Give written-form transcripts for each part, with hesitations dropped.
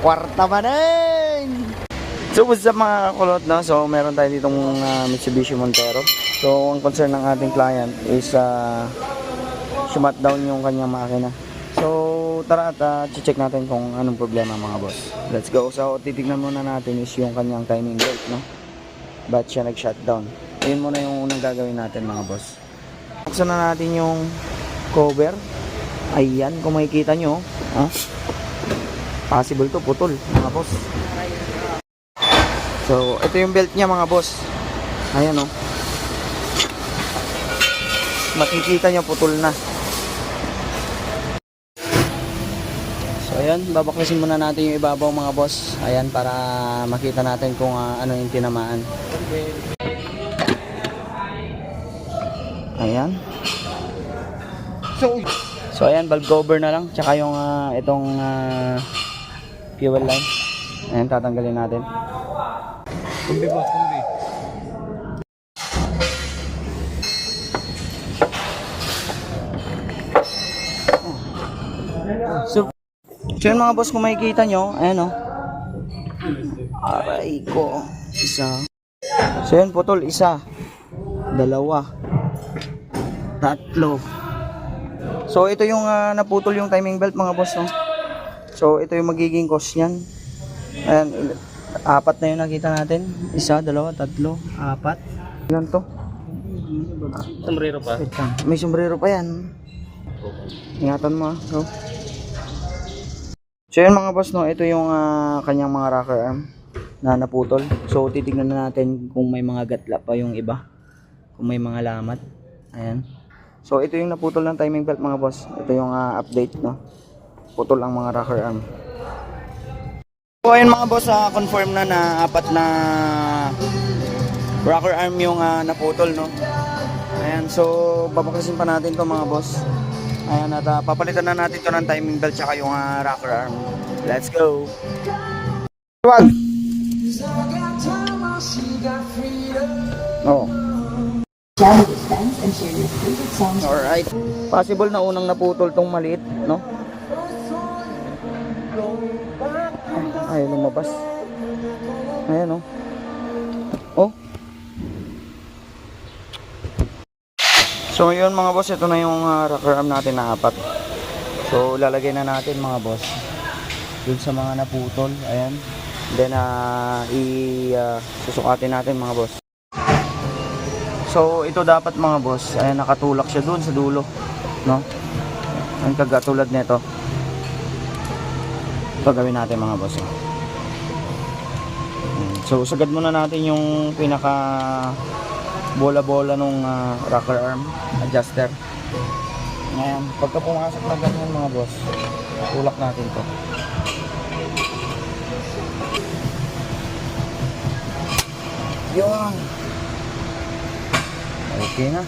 Kwarta ba nun? So what's up mga kulot, no? So meron tayo ditong Mitsubishi Montero. So ang concern ng ating client is shut down yung kanyang makina. So tara at check natin kung anong problema mga boss. Let's go. So titignan muna natin is yung kanyang timing belt, no? Ba't siya nag-shutdown? Ayun muna yung unang gagawin natin mga boss. Buksan na natin yung cover. Ayan, kung makikita nyo, possible to putol mga boss. So ito yung belt niya mga boss. Ayan o. Makikita nyo putol na. So ayan, babaklasin muna natin yung ibabaw mga boss. Ayan, para makita natin kung ano yung tinamaan. Ayan. So ayan, valve cover na lang. Tsaka yung itong fuel line. Ayan, tatanggalin natin. Kumbi boss, kumbi. So yun mga boss, kung makikita nyo, ayan o. Aray ko. Isa. So yun putol, isa. Dalawa. Tatlo. So ito yung naputol yung timing belt mga boss, no? So ito yung magiging cause nyan. Ayan, apat na yung nakita natin. Isa, dalawa, tatlo, apat. Ilan to? Sombrero pa? May sombrero pa yan. Ingatan mo. So yun mga boss, no? Ito yung kanyang mga rocker arm na naputol. So titignan na natin kung may mga gatla pa yung iba. Kung may mga lamat. Ayan. So ito yung naputol ng timing belt mga boss. Ito yung update, no? Putol ang mga rocker arm. So ayun mga boss, confirm na na apat na rocker arm yung naputol, no? Ayan, so babaklasin pa natin to mga boss. Ayan, at papalitan na natin to ng timing belt tsaka yung rocker arm. Let's go. Wag. Oh. Alright. Possible na unang naputol tong maliit, no? Ay, lumabas. Ayan, oh. Oh. So, yun mga boss, ito na yung rocker arm natin na apat. So, lalagay na natin mga boss dun sa mga naputol. Ayan. Then, susukatin natin mga boss. So ito dapat mga boss, ay nakatulak siya doon sa dulo, no? Ang kagatulad nito. Ito gawin natin mga boss. So sagad muna natin yung pinaka bola-bola nung rocker arm adjuster. Ngayon, pagka pumasok na ganyan mga boss, tulak natin to. Yun. Okay na.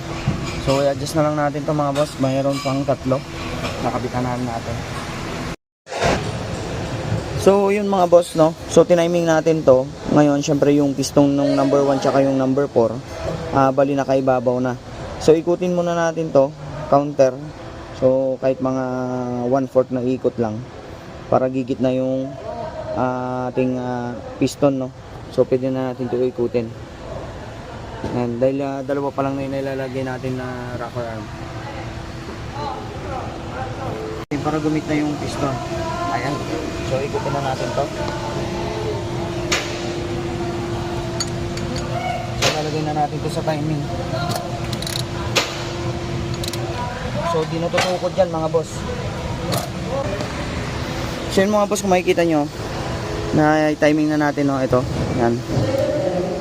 So i-adjust na lang natin to mga boss. Mayroon pang tatlo. Nakabitanan natin. So yun mga boss, no. So tiniming natin to. Ngayon syempre yung piston ng number 1 tsaka yung number 4 bali nakaibabaw na. So ikutin muna natin to. Counter. So kahit mga 1/4 na ikot lang para gigit na yung ating piston, no. So pwede na natin to ikutin. And dahil dalawa pa lang na nilalagay natin na rocker arm. Para gumit na yung piston. Ayan. So ikutin na natin to. So lalagay na natin to sa timing. So di na tutukod dyan mga boss. So yun mga boss, kung makikita nyo na timing na natin, no, ito. Yan.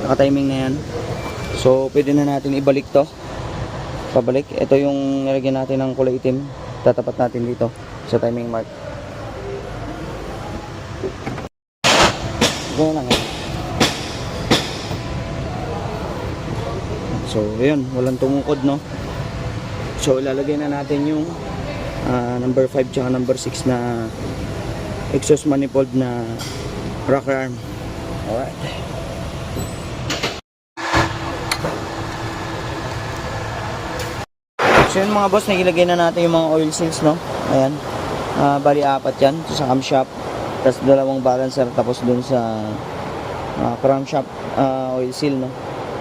Naka-timing na yan. So pwede na natin ibalik to. Pabalik. Ito yung nilagyan natin ng kulay itim. Tatapat natin dito sa timing mark. Ganyan lang yan. So yun, walang tumukod, no. So ilalagay na natin yung number 5 tsaka number 6 na exhaust manifold na rocker arm. Alright. So yun mga boss, nailagay na natin yung mga oil seals, no. Ayan. Bali apat yan sa camshaft. Tapos dalawang balancer, tapos dun sa crankshaft oil seal, no?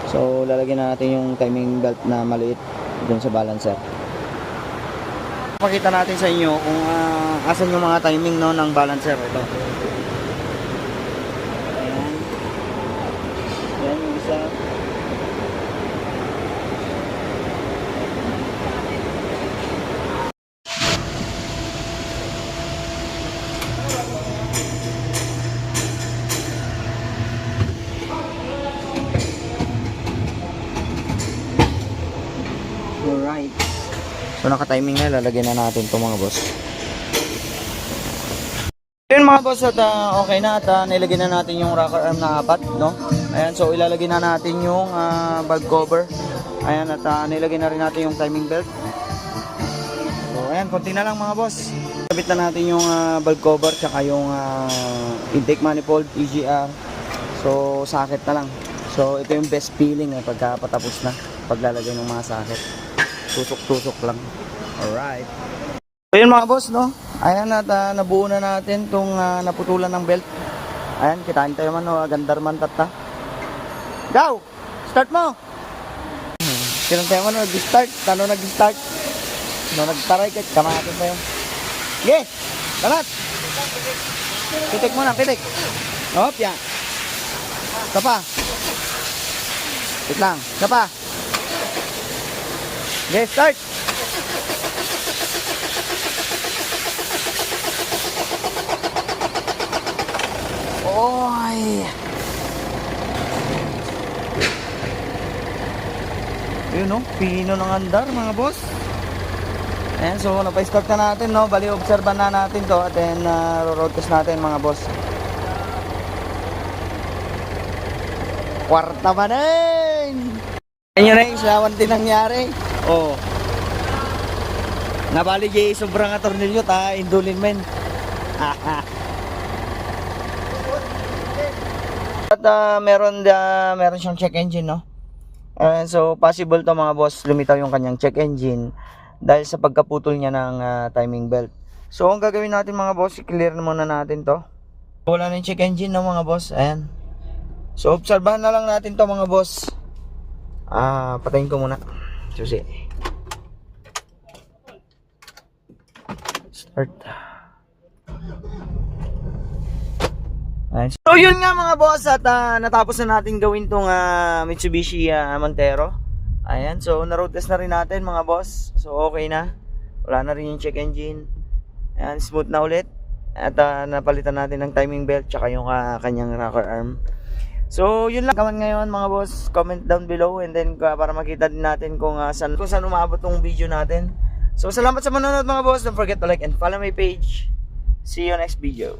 So lalagyan na natin yung timing belt na maliit dun sa balancer. Pakita natin sa inyo kung asan yung mga timing, no, ng balancer. Ito. Ayan. Ayan yung isa. Alright. So naka-timing na, lalagyan na natin itong mga boss. Yun mga boss, at okay na, at nilagyan na natin yung rocker arm na 4, no? Ayan, so ilalagay na natin yung bag cover. Ayan, at nilagyan na rin natin yung timing belt. So ayan, konti na lang mga boss. Sabit na natin yung bag cover, tsaka yung intake manifold, EGR. So socket na lang. So ito yung best feeling pagka patapos na, paglalagay ng mga socket. Tusok-tusok lang. Alright. So yun mga boss, no? Ayan, at nabuo na natin itong naputulan ng belt. Ayan, kitain tayo man, no? Gandar man tata. Go! Start mo! Kinang tayo man, nag-start. Tano nag-start? No, nagtaray ka, kamatin tayo. Sige! Talat! Pitik mo na, pitik. Hop, yan. Isa pa. Wait lang, isa pa. Okay, start! Oy! Yun, no? Pino ng andar, mga boss. Ayan, so napa-start na natin, no? Bali, obserban na natin to, at then road test natin, mga boss. Kwarta ba din? Ayun na yung silawan din nangyari. Oh. Nabali jay sobrang atornilyo ta indulin men. At meron siyang check engine, no. So possible to mga boss, lumitaw yung kanyang check engine dahil sa pagkaputol niya ng timing belt. So ang gagawin natin mga boss, i-clear na muna natin to. Wala na yung check engine, no mga boss. Ayan. So obserbahan na lang natin to mga boss. Patayin ko muna. Susi. Start. Ayan. So yun nga mga boss, at natapos na natin gawin tong Mitsubishi Montero. Ayan, so na-road test na rin natin mga boss. So okay na. Wala na rin yung check engine. Ayan, smooth na ulit. At napalitan natin ng timing belt tsaka yung kanyang rocker arm. So yun lang kaman ngayon mga boss. Comment down below, and then para makita din natin kung saan umabot tong video natin. So salamat sa manonood mga boss. Don't forget to like and follow my page. See you next video.